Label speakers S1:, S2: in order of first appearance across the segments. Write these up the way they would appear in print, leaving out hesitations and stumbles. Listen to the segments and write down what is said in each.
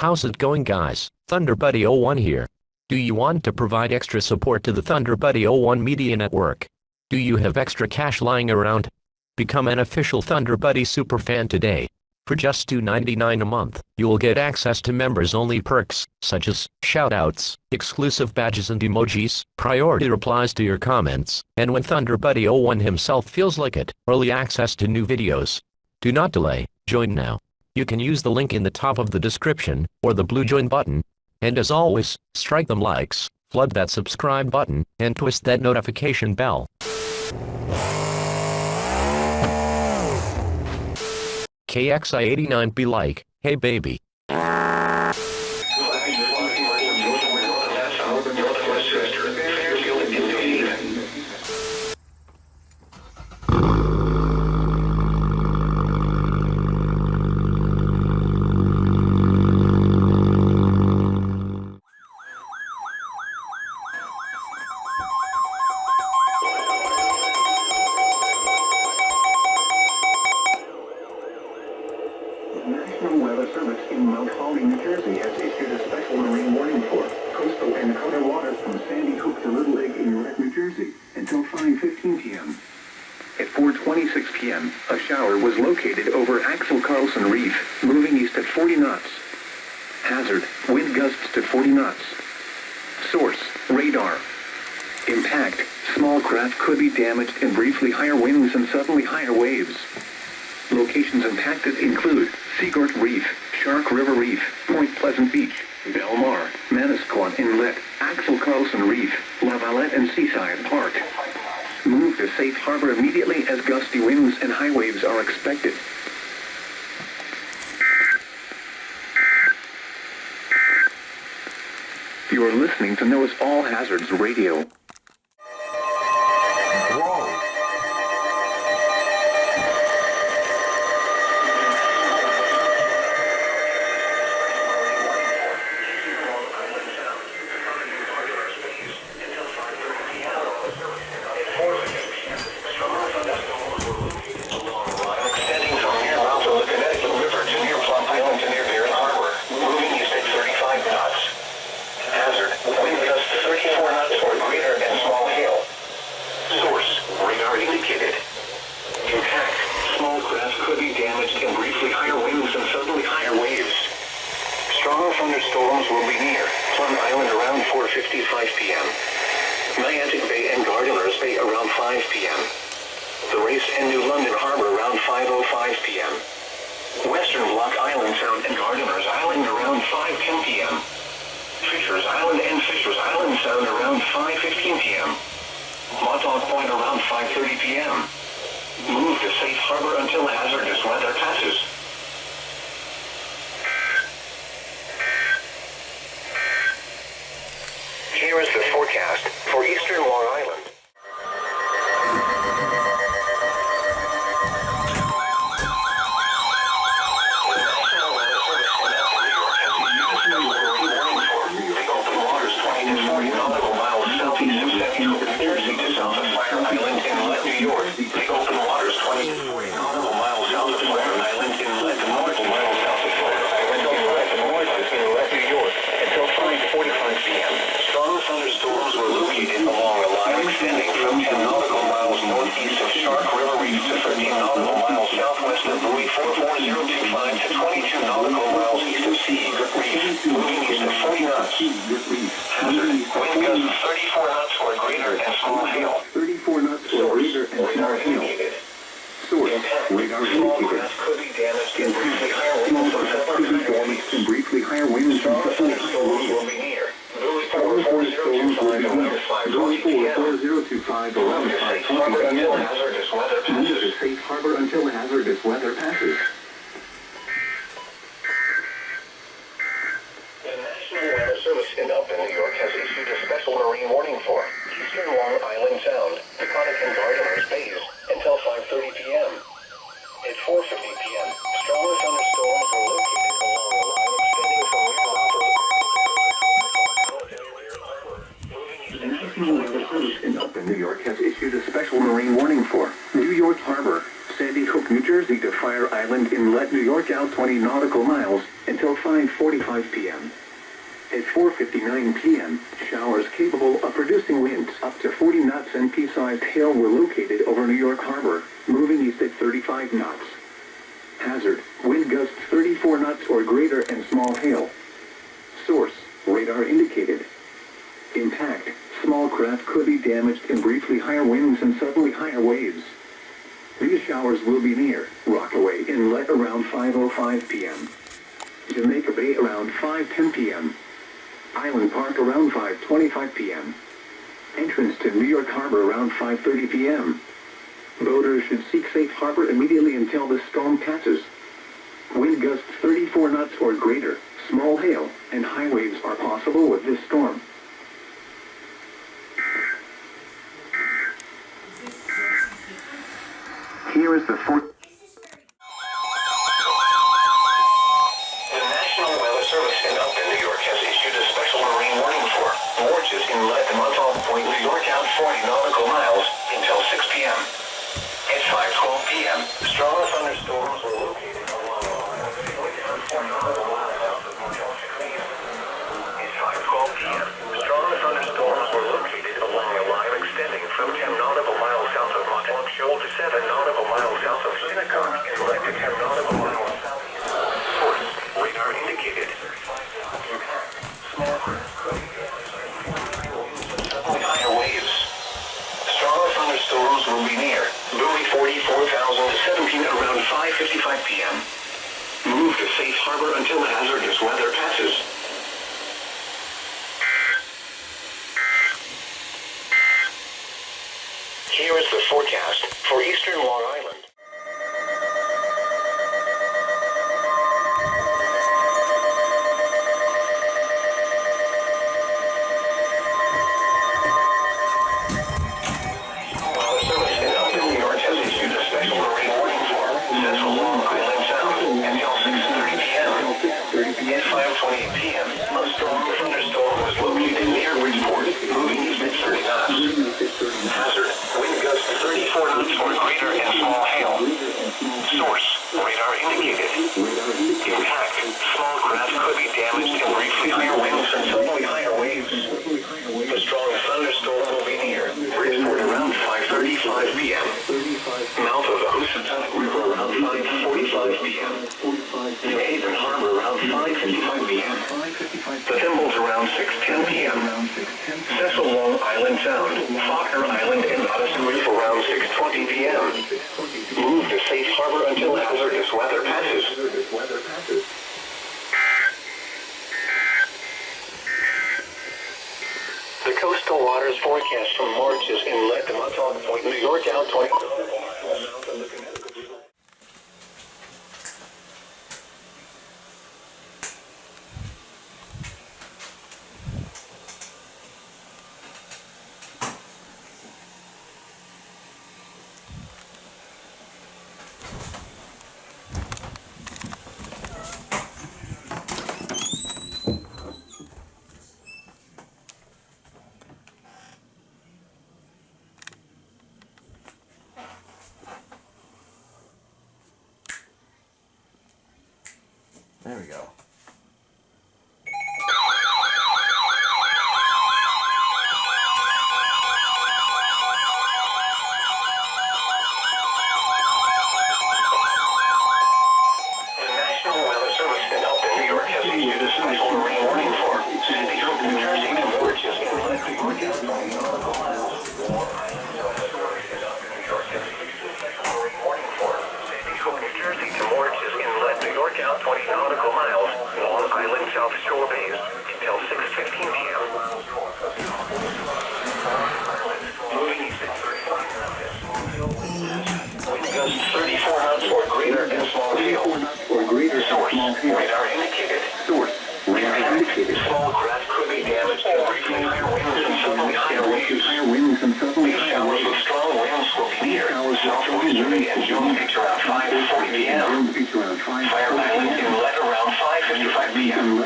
S1: How's it going, guys? ThunderBuddy01 here. Do you want to provide extra support to the ThunderBuddy01 Media Network? Do you have extra cash lying around? Become an official ThunderBuddy superfan today. For just $2.99 a month, you will get access to members-only perks, such as shoutouts, exclusive badges and emojis, priority replies to your comments, and when ThunderBuddy01 himself feels like it, early access to new videos. Do not delay, join now. You can use the link in the top of the description, or the blue join button. And as always, strike them likes, flood that subscribe button, and twist that notification bell. KXI89 be like, hey baby.
S2: National Weather Service in Mount Holly, New Jersey has issued a special marine warning for coastal and outer waters from Sandy Hook to Little Lake in York, New Jersey until 5:15 p.m. At 4:26 p.m., a shower was located over Axel Carlson Reef, moving east at 40 knots. Hazard, wind gusts to 40 knots. Source, radar. Impact, small craft could be damaged in briefly higher winds and suddenly higher waves. Locations impacted include Seagort Reef, Shark River Reef, Point Pleasant Beach, Belmar, Manasquan Inlet, Axel Carlson Reef, La Valette and Seaside Park. Move to safe harbor immediately as gusty winds and high waves are expected. You are listening to Noah's All Hazards Radio. Thunderstorms will be near Plum Island around 4:55 p.m. Niantic Bay and Gardeners Bay around 5 p.m. The Race and New London Harbor around 5:05 p.m. Western Block Island Sound and Gardeners Island around 5:10 p.m. Fishers Island and Fishers Island Sound around 5:15 p.m. Montauk Point around 5:30 p.m. Move to safe harbor until hazardous weather passes. Here is the forecast for eastern Long Island. The National Weather Service in New York has issued a special warning for the open waters 20 to 40 nautical miles southeast of Sandy Hook, New Jersey to south of Fire Island Inlet, New York. The open waters 20 to 40 nautical miles south of Fire Island Inlet, north miles south of Fire Island Inlet, north Inlet, New York until 5:45 p.m. Strong thunderstorms were located along a line extending from 10 nautical miles northeast of Shark River Reef to 13 nautical miles southwest of Buoy 44025 to 22 nautical miles east of Seagort Reef, moving east at 40 knots. Hazard, wind gusts of 34 knots or greater and small hail. 34 knots or greater and small hail. Source, radar indicated. Could be damaged in briefly higher winds and suddenly damaged in briefly higher winds and suddenly storms will be near. Buoy 44025 around 5:20 p.m. 4025 around 5:20 p.m. Hazardous weather passes. Safe harbor until hazardous weather passes. The National Weather Service in Upton, New York has issued a special marine warning for eastern Long Island Sound, Peconic and Gardeners Bays until 5:30 p.m. At 4:50 p.m., stronger thunderstorms were located along a line extending from Rear Harbor. The National Weather Service in Upton, New York has issued a special marine warning for New York Harbor, Sandy Hook, New Jersey to Fire Island Inlet, New York out 20 nautical miles until 5:45 p.m. At 4:59 p.m., showers capable of producing winds up to 40 knots and pea-sized hail were located over New York Harbor, moving east at 35 knots. Hazard, wind gusts 34 knots or greater and small hail. Source, radar indicated. Impact, small craft could be damaged in briefly higher winds and suddenly higher waves. These showers will be near Rockaway Inlet around 5:05 p.m. Jamaica Bay around 5:10 p.m. Island Park around 5:25 p.m. Entrance to New York Harbor around 5:30 p.m. Boaters should seek safe harbor immediately until the storm passes. Wind gusts 34 knots or greater, small hail, and high waves are possible with this storm. Here is the fourth.
S3: The National Weather Service in Upton, New York has issued a special marine warning for Morges Inlet and Montauk Point, New York out 40 nautical miles until 6 p.m. At 5:12 p.m., strong thunderstorms were located along the line of 4 nautical miles south of Montreal. At 5:12 p.m., strong thunderstorms were located along a line extending from 10 nautical miles south of Montauk Shoal to 7 nautical miles south of Shoutout and led to 10 nautical miles southeast. Source, radar indicated. Impact, small higher waves. Strong thunderstorms will be near buoy 44,017 around 5:55 p.m. Move to safe harbor until the hazardous weather passes. Here is the forecast for eastern Long Island. Weather Service in Upton, New York has issued a special marine warning for Central Long Island Sound until 6:30 p.m. At 5:28 p.m., a strong thunderstorm was located near Bridgeport, moving east at 30 knots. Hazard, wind gusts 34 knots or greater and small hail. Source, radar indicated. Impact, small craft could be damaged in briefly higher winds and suddenly higher waves. The strong thunderstorm will be near Bridgeport around 5:35 p.m. Mouth of the Housatonic River around 5:45 p.m. New Haven Harbor around 5:55 p.m. The Thimbles around 6:10 p.m. Cecil Long Island Sound, Faulkner Island and Addison Reef around 6:20 p.m. Move to safe harbor until hazardous weather passes. The coastal waters forecast from Morges Inlet to Montauk Point, New York out 20.
S4: There we go.
S3: The National Weather Service in Upton, New York has issued a special marine warning for Sandy Hook, New Jersey to Morges Inlet, New York out 20 nautical miles. Long Island South Shore is up in New York has issued a special marine warning for Sandy Hook, New Jersey to Morges Inlet, New York out 20 nautical miles. Long Island South Shore bays until 6:15 p.m. Moving east at 35 knots. Wind gusts 34 knots or greater and small hail. Source, radar indicated. Radar indicated. Small craft could be damaged in briefly higher winds and suddenly higher waves. These showers with strong winds will be near southwesterly and Jones Beach around 5:40 p.m. Fire Island Inlet around 5:55 p.m.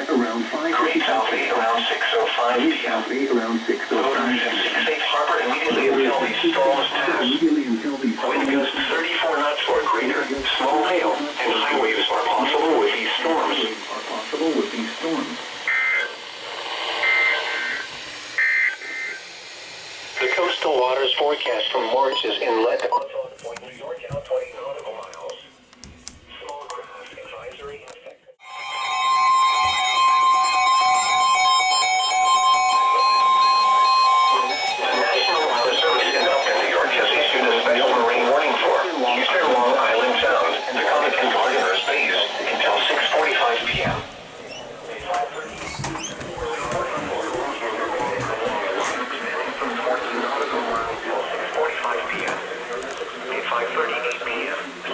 S3: Great South 8 around 6:05 p.m. Boaters should seek safe harbor
S2: harbor immediately until these storms pass. Wind gusts 34 knots or greater, small hail, and high waves are possible with these storms. The coastal waters forecast from March is inlet to Point New York out 20 nautical miles. Small craft advisory effective. The National Weather Service in Upton, New York has issued a special marine warning for eastern Long Island Sound, the Comet and Gardeners Bays until 6:45 p.m.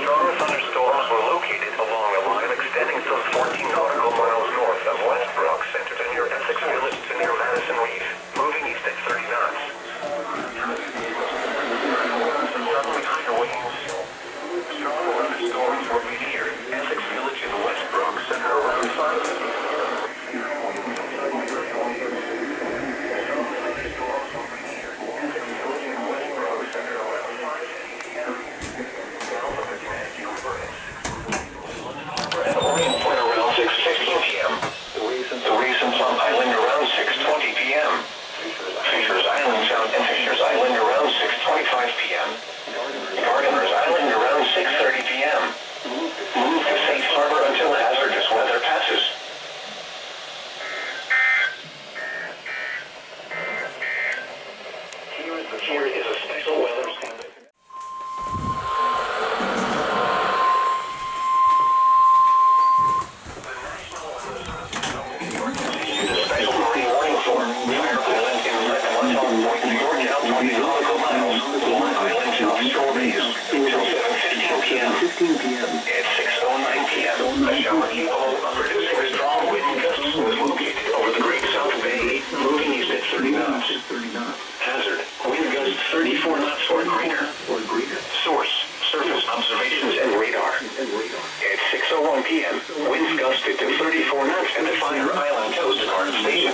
S2: Strong thunderstorms were located along a line extending some 14 nautical miles north of Westbrook, centered near Essex Village to near Madison Reef, moving east at 30 knots. Suddenly higher winds. Strong thunderstorms were near Essex Village in Westbrook, centered around 5. Plum Island around 6:20 p.m. Fisher's Island Sound and Fisher's Island around 6:25 p.m. Gardeners Island around 6:30 p.m. Move to safe harbor until hazardous weather passes. Here is a special weather standard. At 6:09 p.m., a shower capable of producing a strong wind gusts was located over the Great South Bay, moving east at 30 knots. Hazard, wind gusts 34 knots or greater. Source, surface observations and radar. At 6:01 p.m., winds gusted to 34 knots at the Fire Island Coast Guard Station.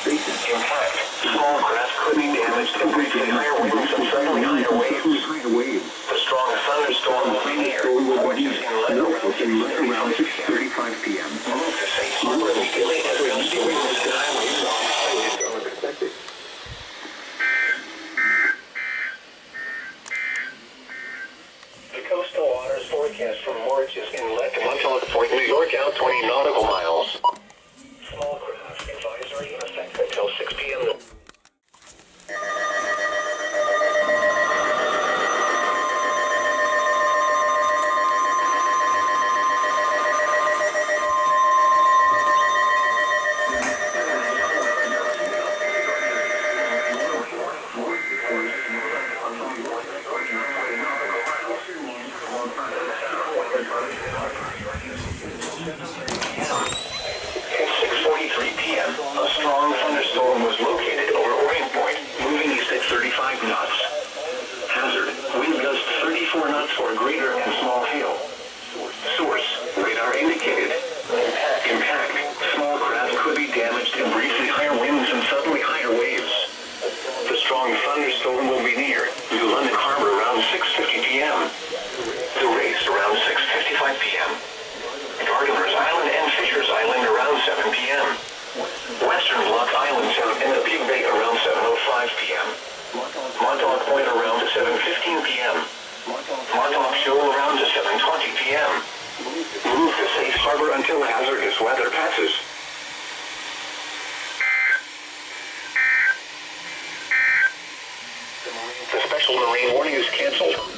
S2: Impact, small craft could be damaged and briefly higher winds and suddenly higher waves. The strong thunderstorm will be near. Forces inlet around 6:35 p.m. Move to safe harbor immediately as gusty winds and high waves are expected. The coastal waters forecast from March is inlet to Montauk Point, New York out 20 nautical miles. Small craft advisory in effect until 6 p.m. Until hazardous weather passes. The special marine warning is canceled.